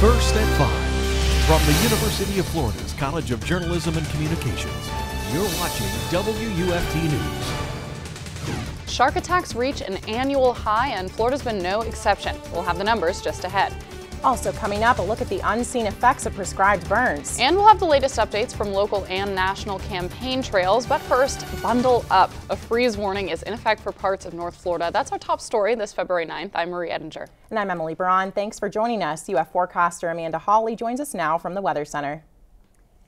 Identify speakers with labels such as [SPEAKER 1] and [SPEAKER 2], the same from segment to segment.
[SPEAKER 1] First at 5, from the University of Florida's College of Journalism and Communications, you're watching WUFT News.
[SPEAKER 2] Shark attacks reach an annual high, and Florida's been no exception. We'll have the numbers just ahead.
[SPEAKER 3] Also coming up, a look at the unseen effects of prescribed burns.
[SPEAKER 2] And we'll have the latest updates from local and national campaign trails. But first, bundle up. A freeze warning is in effect for parts of North Florida. That's our top story this February 9th. I'm Marie Edinger.
[SPEAKER 3] And I'm Emily Braun. Thanks for joining us. UF forecaster Amanda Hawley joins us now from the Weather Center.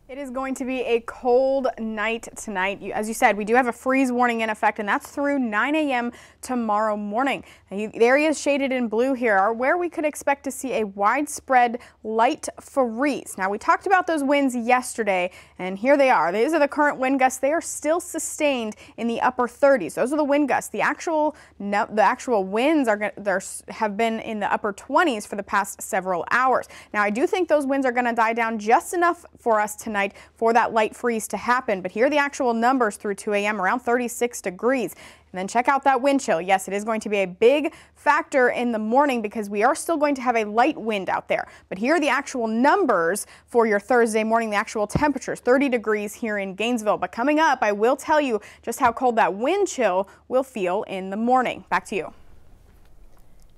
[SPEAKER 4] It is going to be a cold night tonight. As you said, we do have a freeze warning in effect, and that's through 9 a.m. tomorrow morning. The areas shaded in blue here are where we could expect to see a widespread light freeze. Now, we talked about those winds yesterday, and here they are. These are the current wind gusts. They are still sustained in the upper 30s. Those are the wind gusts. The actual winds have been in the upper 20s for the past several hours. Now, I do think those winds are going to die down just enough for us tonight for that light freeze to happen. But here are the actual numbers through 2 a.m. around 36 degrees. And then check out that wind chill. Yes, it is going to be a big factor in the morning because we are still going to have a light wind out there. But here are the actual numbers for your Thursday morning, the actual temperatures, 30 degrees here in Gainesville. But coming up, I will tell you just how cold that wind chill will feel in the morning. Back to you.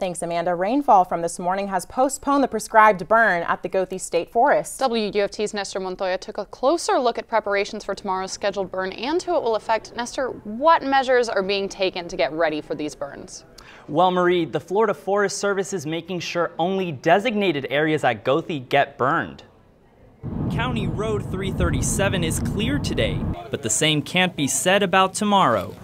[SPEAKER 3] Thanks, Amanda. Rainfall from this morning has postponed the prescribed burn at the Gothi State Forest.
[SPEAKER 2] WUFT's Nestor Montoya took a closer look at preparations for tomorrow's scheduled burn and who it will affect. Nestor, what measures are being taken to get ready for these burns?
[SPEAKER 5] Well, Marie, the Florida Forest Service is making sure only designated areas at Gothi get burned. County Road 337 is clear today, but the same can't be said about tomorrow.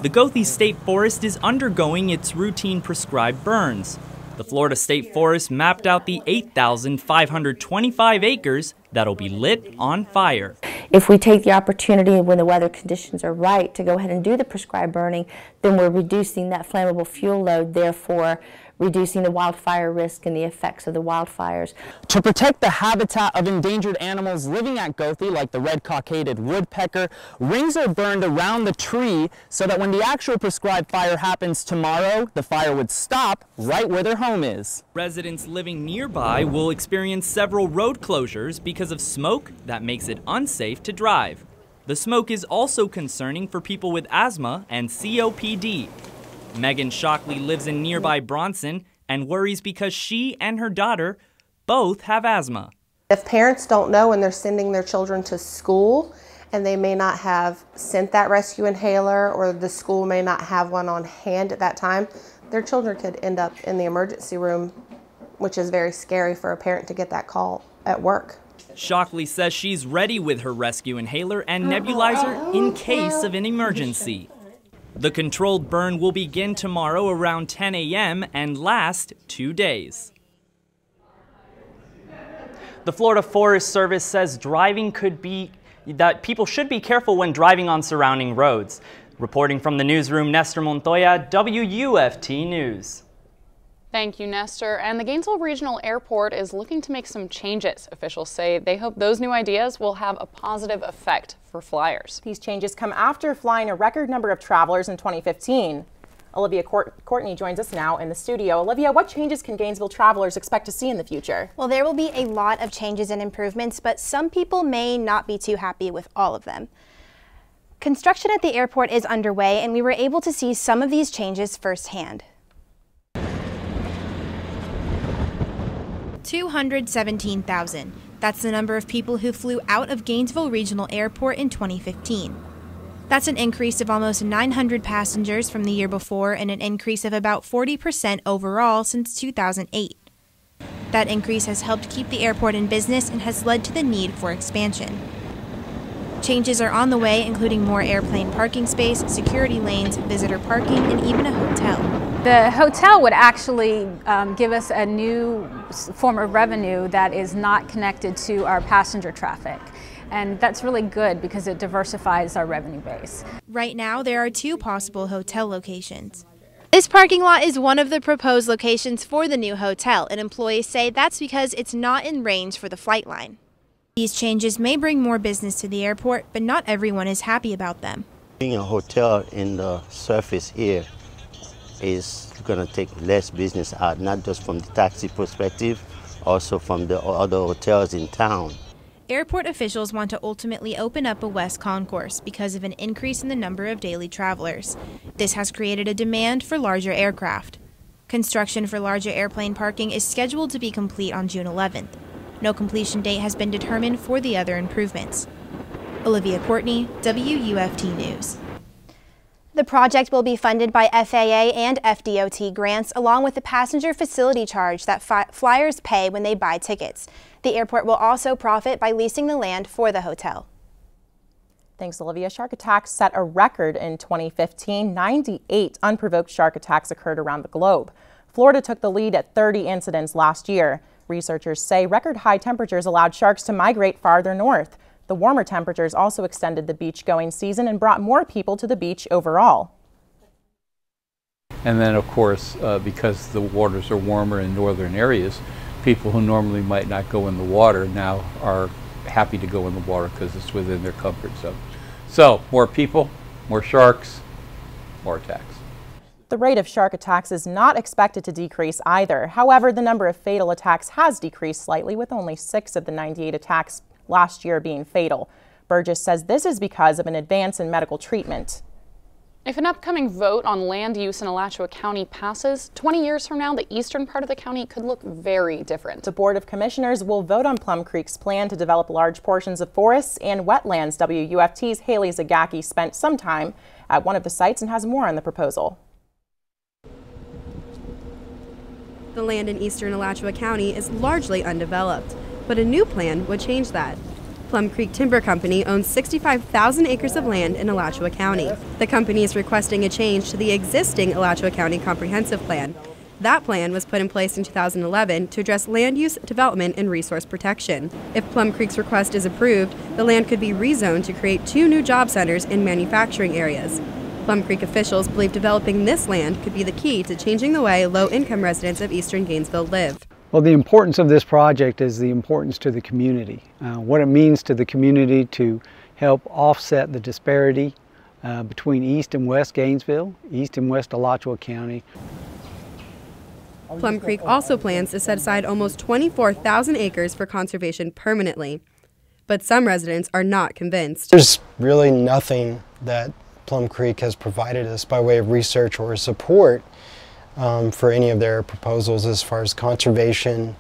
[SPEAKER 5] The Gothi State Forest is undergoing its routine prescribed burns. The Florida State Forest mapped out the 8,525 acres that'll be lit on fire.
[SPEAKER 6] If we take the opportunity when the weather conditions are right to go ahead and do the prescribed burning, then we're reducing that flammable fuel load, therefore reducing the wildfire risk and the effects of the wildfires.
[SPEAKER 5] To protect the habitat of endangered animals living at Gothi, like the red-cockaded woodpecker, rings are burned around the tree so that when the actual prescribed fire happens tomorrow, the fire would stop right where their home is. Residents living nearby will experience several road closures because of smoke that makes it unsafe to drive. The smoke is also concerning for people with asthma and COPD. Megan Shockley lives in nearby Bronson and worries because she and her daughter both have asthma.
[SPEAKER 7] If parents don't know when they're sending their children to school and they may not have sent that rescue inhaler, or the school may not have one on hand at that time, their children could end up in the emergency room, which is very scary for a parent to get that call at work.
[SPEAKER 5] Shockley says she's ready with her rescue inhaler and nebulizer in case of an emergency. The controlled burn will begin tomorrow around 10 a.m. and last 2 days. The Florida Forest Service says that people should be careful when driving on surrounding roads. Reporting from the newsroom, Nestor Montoya, WUFT News.
[SPEAKER 2] Thank you, Nestor. And the Gainesville Regional Airport is looking to make some changes. Officials say they hope those new ideas will have a positive effect for flyers.
[SPEAKER 3] These changes come after flying a record number of travelers in 2015. Olivia Courtney joins us now in the studio. Olivia, what changes can Gainesville travelers expect to see in the future?
[SPEAKER 8] Well, there will be a lot of changes and improvements, but some people may not be too happy with all of them. Construction at the airport is underway, and we were able to see some of these changes firsthand.
[SPEAKER 9] 217,000. That's the number of people who flew out of Gainesville Regional Airport in 2015. That's an increase of almost 900 passengers from the year before and an increase of about 40% overall since 2008. That increase has helped keep the airport in business and has led to the need for expansion. Changes are on the way, including more airplane parking space, security lanes, visitor parking, and even a hotel.
[SPEAKER 10] The hotel would actually give us a new form of revenue that is not connected to our passenger traffic. And that's really good because it diversifies our revenue base.
[SPEAKER 9] Right now, there are 2 possible hotel locations. This parking lot is one of the proposed locations for the new hotel, and employees say that's because it's not in range for the flight line. These changes may bring more business to the airport, but not everyone is happy about them.
[SPEAKER 11] Being a hotel in the surface here is going to take less business out, not just from the taxi perspective, also from the other hotels in town.
[SPEAKER 9] Airport officials want to ultimately open up a west concourse because of an increase in the number of daily travelers. This has created a demand for larger aircraft. Construction for larger airplane parking is scheduled to be complete on June 11th. No completion date has been determined for the other improvements. Olivia Courtney, WUFT News.
[SPEAKER 8] The project will be funded by FAA and FDOT grants, along with the passenger facility charge that flyers pay when they buy tickets. The airport will also profit by leasing the land for the hotel.
[SPEAKER 3] Thanks, Olivia. Shark attacks set a record in 2015. 98 unprovoked shark attacks occurred around the globe. Florida took the lead at 30 incidents last year. Researchers say record high temperatures allowed sharks to migrate farther north. The warmer temperatures also extended the beach-going season and brought more people to the beach overall.
[SPEAKER 12] And then, of course, because the waters are warmer in northern areas, people who normally might not go in the water now are happy to go in the water because it's within their comfort zone. So, more people, more sharks, more attacks.
[SPEAKER 3] The rate of shark attacks is not expected to decrease either. However, the number of fatal attacks has decreased slightly, with only 6 of the 98 attacks last year being fatal. Burgess says this is because of an advance in medical treatment.
[SPEAKER 2] If an upcoming vote on land use in Alachua County passes, 20 years from now, the eastern part of the county could look very different. The Board of Commissioners will vote on Plum Creek's plan to develop large portions of forests and wetlands. WUFT's Haley Zagacki spent some time at one of the sites and has more on the proposal.
[SPEAKER 13] The land in eastern Alachua County is largely undeveloped, but a new plan would change that. Plum Creek Timber Company owns 65,000 acres of land in Alachua County. The company is requesting a change to the existing Alachua County Comprehensive Plan. That plan was put in place in 2011 to address land use, development, and resource protection. If Plum Creek's request is approved, the land could be rezoned to create 2 new job centers in manufacturing areas. Plum Creek officials believe developing this land could be the key to changing the way low-income residents of eastern Gainesville live.
[SPEAKER 14] Well, the importance of this project is the importance to the community. What it means to the community to help offset the disparity between East and West Gainesville, East and West Alachua County.
[SPEAKER 13] Plum Creek also plans to set aside almost 24,000 acres for conservation permanently. But some residents are not convinced.
[SPEAKER 15] There's really nothing that Plum Creek has provided us by way of research or support for any of their proposals as far as conservation,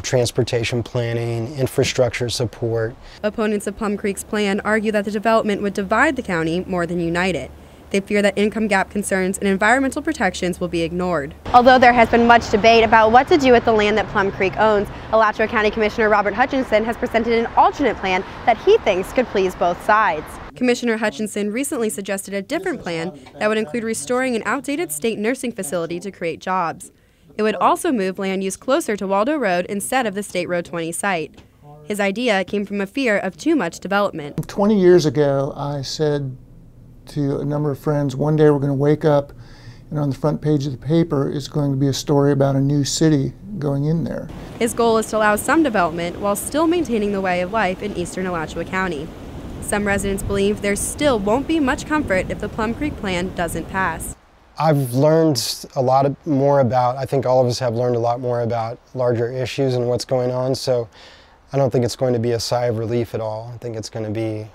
[SPEAKER 15] transportation planning, infrastructure support.
[SPEAKER 13] Opponents of Plum Creek's plan argue that the development would divide the county more than unite it. They fear that income gap concerns and environmental protections will be ignored.
[SPEAKER 8] Although there has been much debate about what to do with the land that Plum Creek owns, Alachua County Commissioner Robert Hutchinson has presented an alternate plan that he thinks could please both sides.
[SPEAKER 13] Commissioner Hutchinson recently suggested a different plan that would include restoring an outdated state nursing facility to create jobs. It would also move land use closer to Waldo Road instead of the State Road 20 site. His idea came from a fear of too much development.
[SPEAKER 16] 20 years ago, I said to a number of friends, one day we're going to wake up and on the front page of the paper is going to be a story about a new city going in there.
[SPEAKER 13] His goal is to allow some development while still maintaining the way of life in eastern Alachua County. Some residents believe there still won't be much comfort if the Plum Creek plan doesn't pass.
[SPEAKER 15] I've learned a lot more about, I think all of us have learned a lot more about larger issues and what's going on, so I don't think it's going to be a sigh of relief at all. I think it's going to be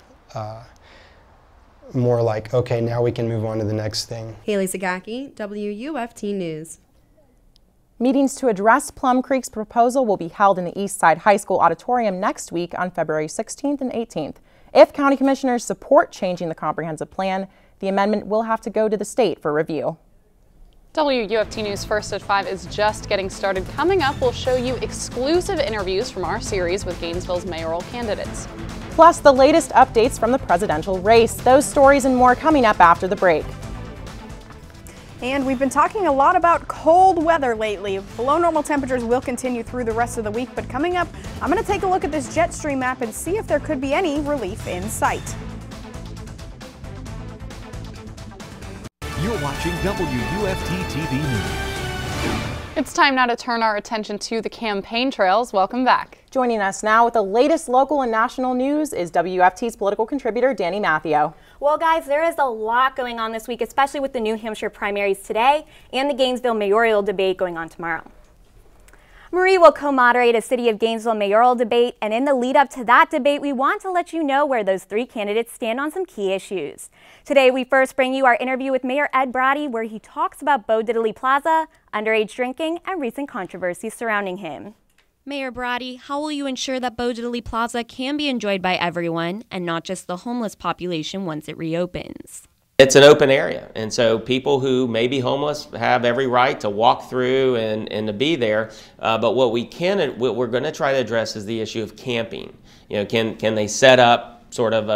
[SPEAKER 15] more like, okay, now we can move on to the next thing.
[SPEAKER 13] Haley Zagacki, WUFT News.
[SPEAKER 3] Meetings to address Plum Creek's proposal will be held in the Eastside High School auditorium next week on February 16th and 18th. If county commissioners support changing the comprehensive plan, the amendment will have to go to the state for review.
[SPEAKER 2] WUFT News First at 5 is just getting started. Coming up, we'll show you exclusive interviews from our series with Gainesville's mayoral candidates.
[SPEAKER 3] Plus, the latest updates from the presidential race. Those stories and more coming up after the break.
[SPEAKER 4] And we've been talking a lot about cold weather lately. Below normal temperatures will continue through the rest of the week, but coming up, I'm going to take a look at this jet stream map and see if there could be any relief in sight.
[SPEAKER 1] You're watching WUFT TV News.
[SPEAKER 2] It's time now to turn our attention to the campaign trails. Welcome back.
[SPEAKER 3] Joining us now with the latest local and national news is WUFT's political contributor, Danny Mathio.
[SPEAKER 17] Well, guys, there is a lot going on this week, especially with the New Hampshire primaries today and the Gainesville mayoral debate going on tomorrow. Marie will co-moderate a City of Gainesville mayoral debate, and in the lead up to that debate, we want to let you know where those three candidates stand on some key issues. Today, we first bring you our interview with Mayor Ed Brady, where he talks about Bo Diddley Plaza, underage drinking, and recent controversies surrounding him.
[SPEAKER 18] Mayor Brady, how will you ensure that Bo Diddley Plaza can be enjoyed by everyone and not just the homeless population once it reopens?
[SPEAKER 19] It's an open area, and so people who may be homeless have every right to walk through and to be there. But what we're going to try to address is the issue of camping. You know, can they set up sort of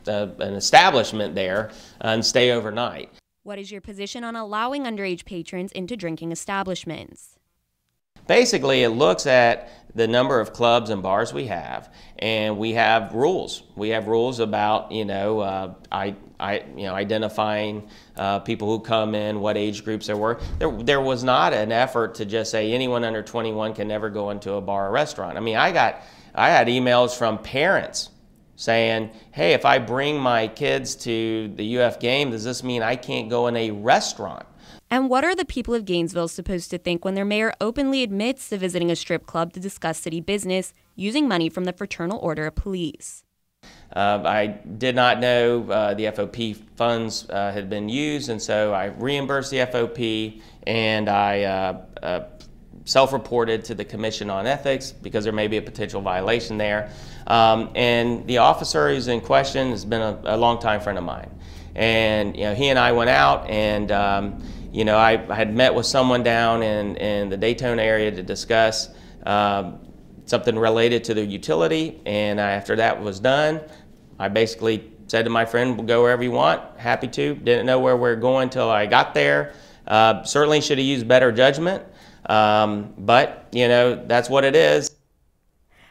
[SPEAKER 19] an establishment there and stay overnight?
[SPEAKER 18] What is your position on allowing underage patrons into drinking establishments?
[SPEAKER 19] Basically, it looks at the number of clubs and bars we have, and we have rules. We have rules about identifying people who come in, what age groups there were. There was not an effort to just say anyone under 21 can never go into a bar or restaurant. I mean, I had emails from parents saying, hey, if I bring my kids to the UF game, does this mean I can't go in a restaurant?
[SPEAKER 18] And what are the people of Gainesville supposed to think when their mayor openly admits to visiting a strip club to discuss city business using money from the Fraternal Order of Police?
[SPEAKER 19] I did not know the FOP funds had been used, and so I reimbursed the FOP, and I self-reported to the Commission on Ethics because there may be a potential violation there. And the officer who's in question has been a longtime friend of mine. And he and I went out, and I had met with someone down in the Daytona area to discuss something related to the utility, and after that was done, I basically said to my friend, we'll go wherever you want, happy to. Didn't know where we were going until I got there. Certainly should have used better judgment, but that's what it is.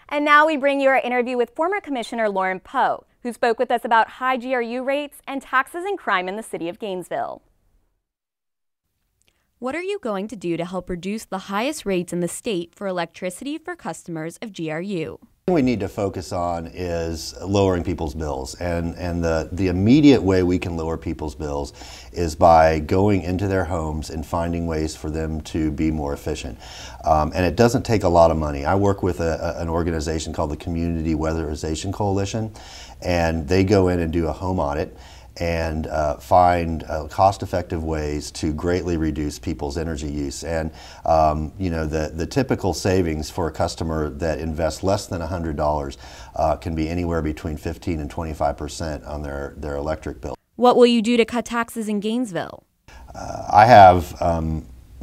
[SPEAKER 17] And now we bring you our interview with former Commissioner Lauren Poe, who spoke with us about high GRU rates and taxes and crime in the city of Gainesville.
[SPEAKER 18] What are you going to do to help reduce the highest rates in the state for electricity for customers of GRU?
[SPEAKER 20] What we need to focus on is lowering people's bills, and the immediate way we can lower people's bills is by going into their homes and finding ways for them to be more efficient. And it doesn't take a lot of money. I work with an organization called the Community Weatherization Coalition, and they go in and do a home audit and find cost-effective ways to greatly reduce people's energy use. And the typical savings for a customer that invests less than $100 can be anywhere between 15 and 25% on their electric bill.
[SPEAKER 18] What will you do to cut taxes in Gainesville?
[SPEAKER 20] I have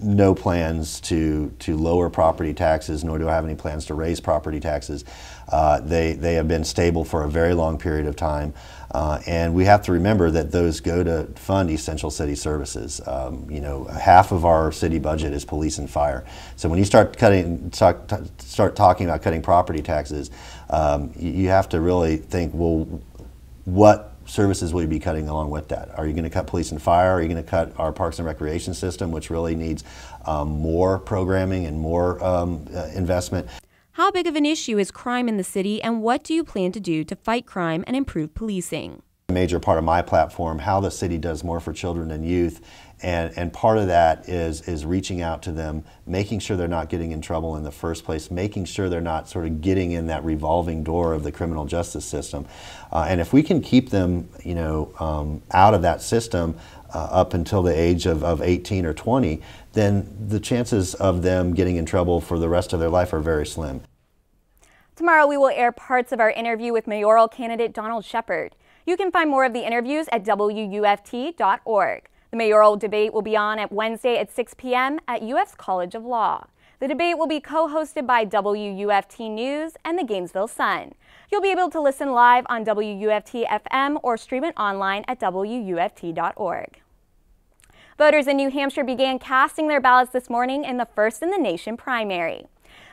[SPEAKER 20] no plans to lower property taxes, nor do I have any plans to raise property taxes. They have been stable for a very long period of time, and we have to remember that those go to fund essential city services. Half of our city budget is police and fire. So when you start talking about cutting property taxes, you have to really think, well, what services will you be cutting along with that? Are you going to cut police and fire? Are you going to cut our parks and recreation system, which really needs more programming and more investment?
[SPEAKER 18] How big of an issue is crime in the city, and what do you plan to do to fight crime and improve policing?
[SPEAKER 20] A major part of my platform, how the city does more for children and youth, and part of that is reaching out to them, making sure they're not getting in trouble in the first place, making sure they're not sort of getting in that revolving door of the criminal justice system. And if we can keep them, out of that system up until the age of 18 or 20, then the chances of them getting in trouble for the rest of their life are very slim.
[SPEAKER 17] Tomorrow we will air parts of our interview with mayoral candidate Donald Shepard. You can find more of the interviews at WUFT.org. The mayoral debate will be on at Wednesday at 6 p.m. at UF's College of Law. The debate will be co-hosted by WUFT News and the Gainesville Sun. You'll be able to listen live on WUFT FM or stream it online at WUFT.org. Voters in New Hampshire began casting their ballots this morning in the first-in-the-nation primary.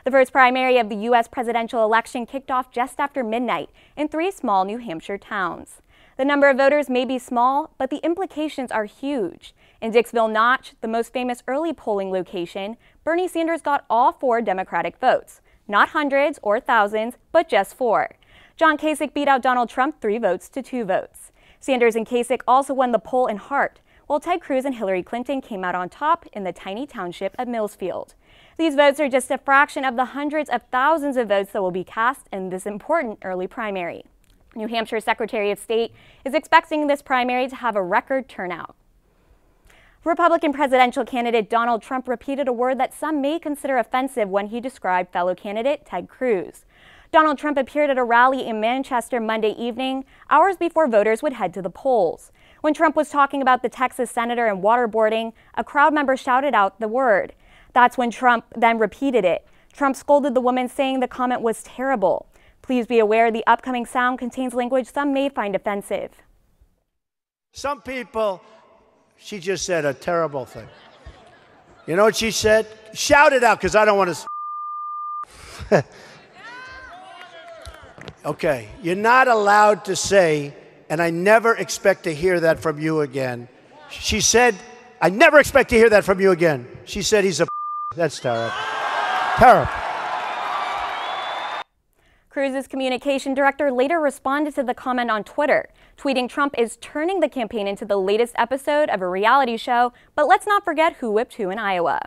[SPEAKER 17] The first primary of the U.S. presidential election kicked off just after midnight in 3 small New Hampshire towns. The number of voters may be small, but the implications are huge. In Dixville Notch, the most famous early polling location, Bernie Sanders got all 4 Democratic votes. Not hundreds or thousands, but just 4. John Kasich beat out Donald Trump 3 votes to 2 votes. Sanders and Kasich also won the poll in Hart, while Ted Cruz and Hillary Clinton came out on top in the tiny township of Millsfield. These votes are just a fraction of the hundreds of thousands of votes that will be cast in this important early primary. New Hampshire Secretary of State is expecting this primary to have a record turnout. Republican presidential candidate Donald Trump repeated a word that some may consider offensive when he described fellow candidate Ted Cruz. Donald Trump appeared at a rally in Manchester Monday evening, hours before voters would head to the polls. When Trump was talking about the Texas senator and waterboarding, a crowd member shouted out the word. That's when Trump then repeated it. Trump scolded the woman, saying the comment was terrible. Please be aware the upcoming sound contains language some may find offensive.
[SPEAKER 21] Some people, she just said a terrible thing. You know what she said? Shout it out, because I don't want to. Okay, you're not allowed to say, and I never expect to hear that from you again. She said, I never expect to hear that from you again. She said he's a. That's terrible. Terrible.
[SPEAKER 17] Cruz's communication director later responded to the comment on Twitter, tweeting Trump is turning the campaign into the latest episode of a reality show, but let's not forget who whipped who in Iowa.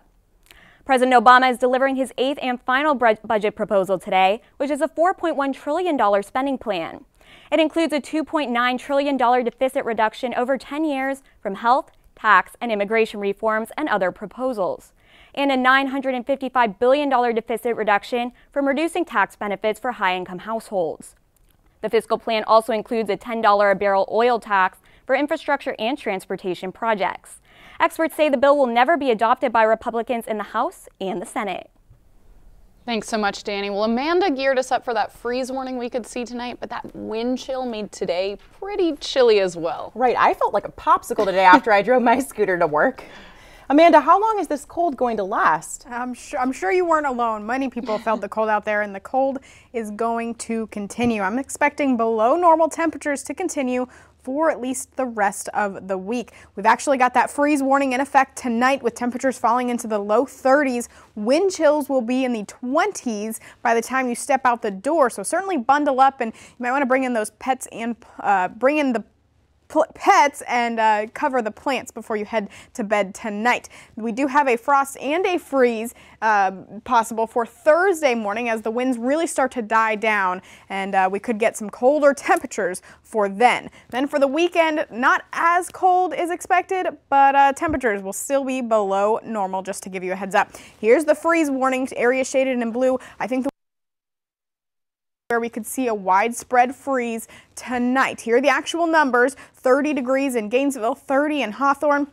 [SPEAKER 17] President Obama is delivering his 8th and final budget proposal today, which is a $4.1 trillion spending plan. It includes a $2.9 trillion deficit reduction over 10 years from health, tax, and immigration reforms and other proposals, and a $955 billion deficit reduction from reducing tax benefits for high-income households. The fiscal plan also includes a $10 a barrel oil tax for infrastructure and transportation projects. Experts say the bill will never be adopted by Republicans in the House and the Senate.
[SPEAKER 2] Thanks so much, Danny. Well, Amanda geared us up for that freeze warning we could see tonight, but that wind chill made today pretty chilly as well.
[SPEAKER 3] Right, I felt like a popsicle today after I drove my scooter to work. Amanda, how long is this cold going to last?
[SPEAKER 4] I'm sure you weren't alone. Many people felt the cold out there, and the cold is going to continue. I'm expecting below normal temperatures to continue for at least the rest of the week. We've actually got that freeze warning in effect tonight with temperatures falling into the low 30s. Wind chills will be in the 20s by the time you step out the door. So certainly bundle up, and you might want to bring in those pets and bring in the pets and cover the plants before you head to bed tonight. We do have a frost and a freeze possible for Thursday morning as the winds really start to die down, and we could get some colder temperatures for then. Then for the weekend, not as cold is expected, but temperatures will still be below normal, just to give you a heads up. Here's the freeze warning, area shaded in blue. I think where we could see a widespread freeze tonight. Here are the actual numbers: 30 degrees in Gainesville, 30 in Hawthorne.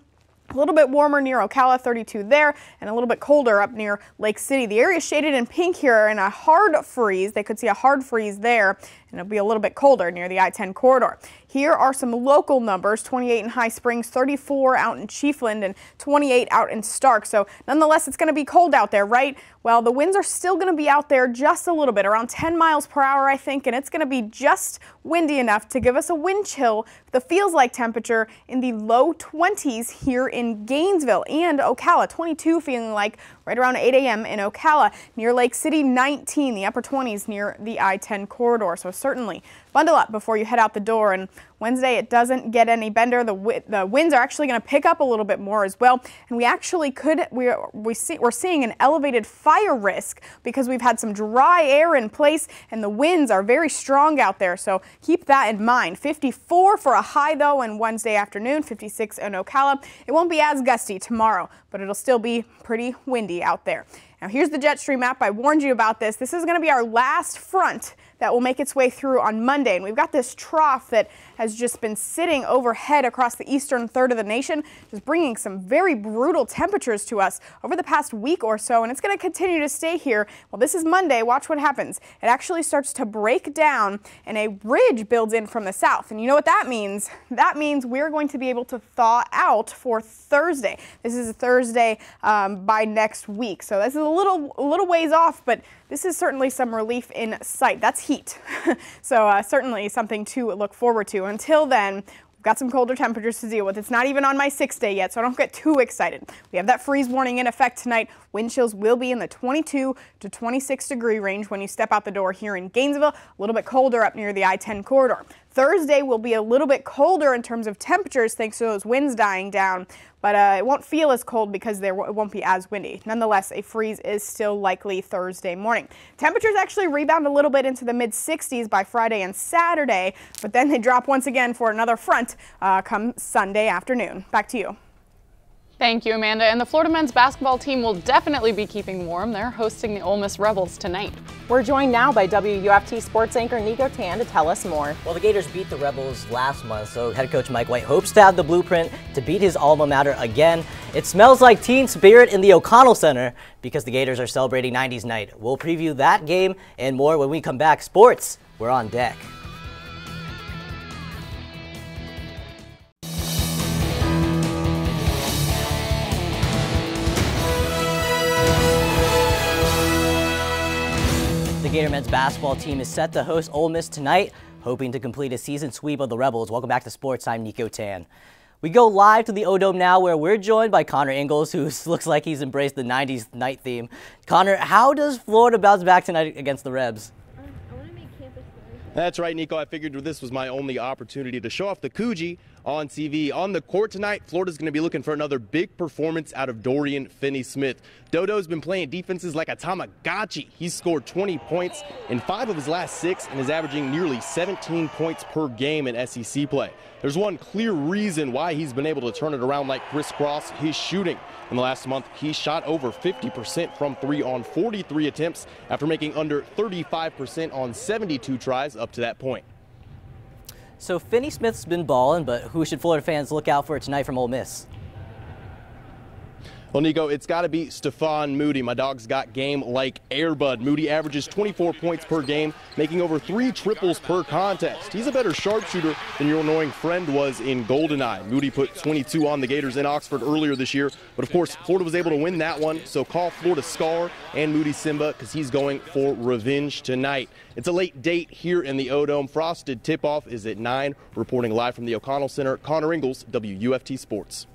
[SPEAKER 4] A little bit warmer near Ocala, 32 there, and a little bit colder up near Lake City. The area shaded in pink here are in a hard freeze. They could see a hard freeze there, and it'll be a little bit colder near the I-10 corridor. Here are some local numbers: 28 in High Springs, 34 out in Chiefland, and 28 out in Stark. So nonetheless, it's going to be cold out there, right? Well, the winds are still going to be out there just a little bit, around 10 miles per hour, I think, and it's going to be just windy enough to give us a wind chill. The feels-like temperature in the low 20s here in Gainesville and Ocala, 22 feeling like right around 8 a.m. in Ocala. Near Lake City, 19, the upper 20s near the I-10 corridor. So certainly bundle up before you head out the door. And Wednesday, it doesn't get any better. The winds are actually going to pick up a little bit more as well. And we actually we're seeing an elevated fire risk because we've had some dry air in place and the winds are very strong out there. So keep that in mind. 54 for a high though on Wednesday afternoon, 56 in Ocala. It won't be as gusty tomorrow, but it'll still be pretty windy out there. Now here's the jet stream map. I warned you about this. This is going to be our last front that will make its way through on Monday. And we've got this trough that has just been sitting overhead across the eastern third of the nation, just bringing some very brutal temperatures to us over the past week or so. And it's going to continue to stay here. Well, this is Monday. Watch what happens. It actually starts to break down and a ridge builds in from the south. And you know what that means? That means we're going to be able to thaw out for Thursday. This is a Thursday by next week. So this is a little ways off, but this is certainly some relief in sight. That's heat. So certainly something to look forward to. Until then, we've got some colder temperatures to deal with. It's not even on my 6th day yet, so don't get too excited. We have that freeze warning in effect tonight. Wind chills will be in the 22 to 26 degree range when you step out the door here in Gainesville. A little bit colder up near the I-10 corridor. Thursday will be a little bit colder in terms of temperatures thanks to those winds dying down. but it won't feel as cold because it won't be as windy. Nonetheless, a freeze is still likely Thursday morning. Temperatures actually rebound a little bit into the mid-60s by Friday and Saturday, but then they drop once again for another front come Sunday afternoon. Back to you.
[SPEAKER 2] Thank you, Amanda. And the Florida men's basketball team will definitely be keeping warm. They're hosting the Ole Miss Rebels tonight.
[SPEAKER 3] We're joined now by WUFT sports anchor Nico Tan to tell us more.
[SPEAKER 6] Well, the Gators beat the Rebels last month, so head coach Mike White hopes to have the blueprint to beat his alma mater again. It smells like teen spirit in the O'Connell Center because the Gators are celebrating 90s night. We'll preview that game and more when we come back. Sports, we're on deck. The Gator men's basketball team is set to host Ole Miss tonight, hoping to complete a season sweep of the Rebels. Welcome back to Sports. I'm Nico Tan. We go live to the O-Dome now, where we're joined by Connor Ingalls, who looks like he's embraced the 90s night theme. Connor, how does Florida bounce back tonight against the Rebs?
[SPEAKER 22] That's right, Nico. I figured this was my only opportunity to show off the Coogee on TV. On the court tonight, Florida's going to be looking for another big performance out of Dorian Finney-Smith. Dodo's been playing defenses like a Tamagotchi. He's scored 20 points in 5 of his last 6 and is averaging nearly 17 points per game in SEC play. There's one clear reason why he's been able to turn it around like crisscross: his shooting. In the last month, he shot over 50% from 3 on 43 attempts after making under 35% on 72 tries up to that point.
[SPEAKER 6] So Finney-Smith's been balling, but who should Florida fans look out for tonight from Ole Miss?
[SPEAKER 22] Well, Nico, it's got to be Stephon Moody. My dog's got game like Air Bud. Moody averages 24 points per game, making over 3 triples per contest. He's a better sharpshooter than your annoying friend was in Goldeneye. Moody put 22 on the Gators in Oxford earlier this year, but of course, Florida was able to win that one, so call Florida Scar and Moody Simba because he's going for revenge tonight. It's a late date here in the O-Dome. Frosted tip-off is at 9. Reporting live from the O'Connell Center, Connor Ingalls, WUFT Sports.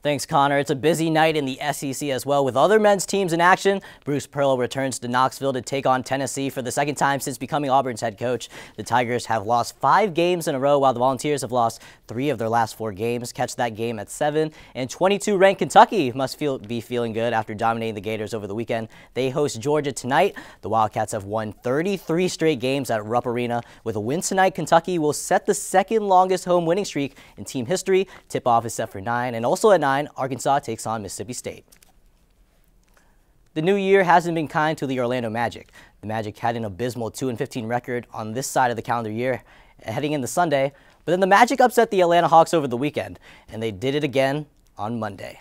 [SPEAKER 6] Thanks, Connor. It's a busy night in the SEC as well, with other men's teams in action. Bruce Pearl returns to Knoxville to take on Tennessee for the second time since becoming Auburn's head coach. The Tigers have lost 5 games in a row, while the Volunteers have lost 3 of their last 4 games. Catch that game at 7. And 22-ranked Kentucky must be feeling good after dominating the Gators over the weekend. They host Georgia tonight. The Wildcats have won 33 straight games at Rupp Arena. With a win tonight, Kentucky will set the second longest home winning streak in team history. Tip-off is set for 9, and also at 9, Arkansas takes on Mississippi State. The new year hasn't been kind to the Orlando Magic. The Magic had an abysmal 2-15 record on this side of the calendar year heading into Sunday, but then the Magic upset the Atlanta Hawks over the weekend, and they did it again on Monday.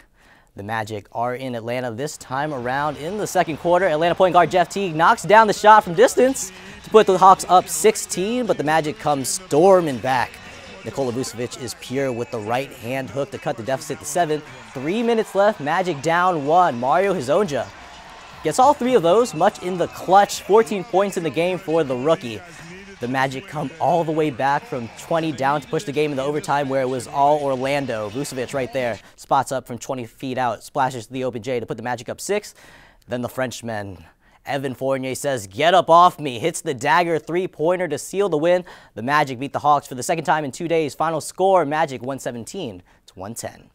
[SPEAKER 6] The Magic are in Atlanta this time around in the second quarter. Atlanta point guard Jeff Teague knocks down the shot from distance to put the Hawks up 16, but the Magic come storming back. Nikola Vucevic is pure with the right hand hook to cut the deficit to 7. 3 minutes left, Magic down 1. Mario Hezonja gets all 3 of those, much in the clutch. 14 points in the game for the rookie. The Magic come all the way back from 20 down to push the game in the overtime where it was all Orlando. Vucevic right there, spots up from 20 feet out, splashes the open J to put the Magic up 6. Then the Frenchman, Evan Fournier, says, "Get up off me," hits the dagger 3-pointer to seal the win. The Magic beat the Hawks for the second time in 2 days. Final score, Magic 117-110.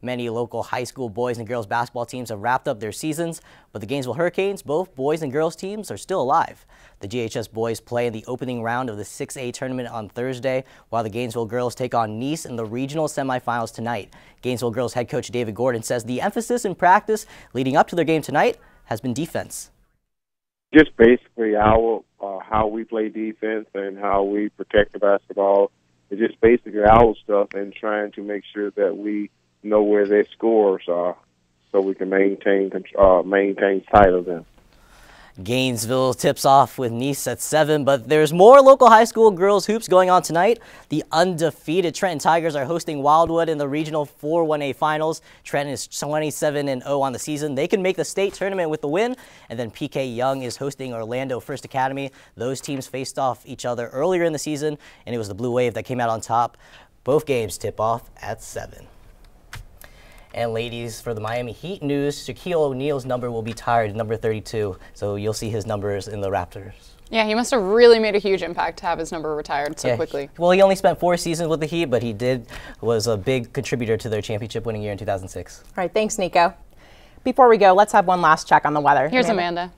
[SPEAKER 6] Many local high school boys and girls basketball teams have wrapped up their seasons, but the Gainesville Hurricanes, both boys and girls teams, are still alive. The GHS boys play in the opening round of the 6A tournament on Thursday, while the Gainesville girls take on Nice in the regional semifinals tonight. Gainesville girls head coach David Gordon says the emphasis in practice leading up to their game tonight has been defense.
[SPEAKER 23] Just basically how we play defense and how we protect the basketball. It's just basically our stuff and trying to make sure that we know where their scores are so we can maintain sight of them.
[SPEAKER 6] Gainesville tips off with Nice at 7, but there's more local high school girls hoops going on tonight. The undefeated Trenton Tigers are hosting Wildwood in the regional 4-1A finals. Trenton is 27-0 on the season. They can make the state tournament with the win. And then PK Young is hosting Orlando First Academy. Those teams faced off each other earlier in the season, and it was the Blue Wave that came out on top. Both games tip off at 7. And ladies, for the Miami Heat news, Shaquille O'Neal's number will be retired, number 32. So you'll see his numbers in the Raptors.
[SPEAKER 2] Yeah, he must have really made a huge impact to have his number retired so quickly.
[SPEAKER 6] Well, he only spent 4 seasons with the Heat, but he was a big contributor to their championship-winning year in 2006.
[SPEAKER 3] All right, thanks, Nico. Before we go, let's have one last check on the weather.
[SPEAKER 2] Here's Amanda.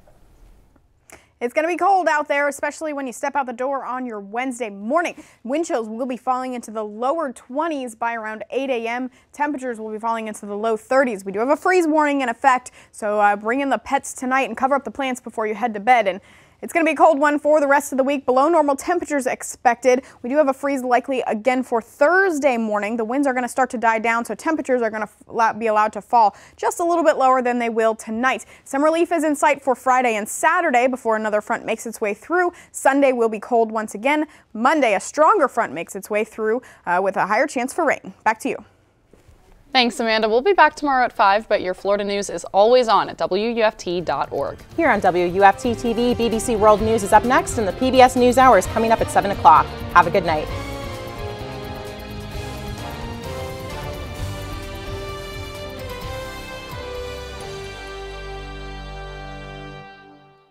[SPEAKER 4] It's going to be cold out there, especially when you step out the door on your Wednesday morning. Wind chills will be falling into the lower 20s by around 8 a.m. Temperatures will be falling into the low 30s. We do have a freeze warning in effect, so bring in the pets tonight and cover up the plants before you head to bed. And it's going to be a cold one for the rest of the week. Below normal temperatures expected. We do have a freeze likely again for Thursday morning. The winds are going to start to die down, so temperatures are going to be allowed to fall just a little bit lower than they will tonight. Some relief is in sight for Friday and Saturday before another front makes its way through. Sunday will be cold once again. Monday, a stronger front makes its way through with a higher chance for rain. Back to you.
[SPEAKER 2] Thanks, Amanda. We'll be back tomorrow at 5, but your Florida news is always on at WUFT.org.
[SPEAKER 3] Here on WUFT TV, BBC World News is up next, and the PBS NewsHour is coming up at 7 o'clock. Have a good night.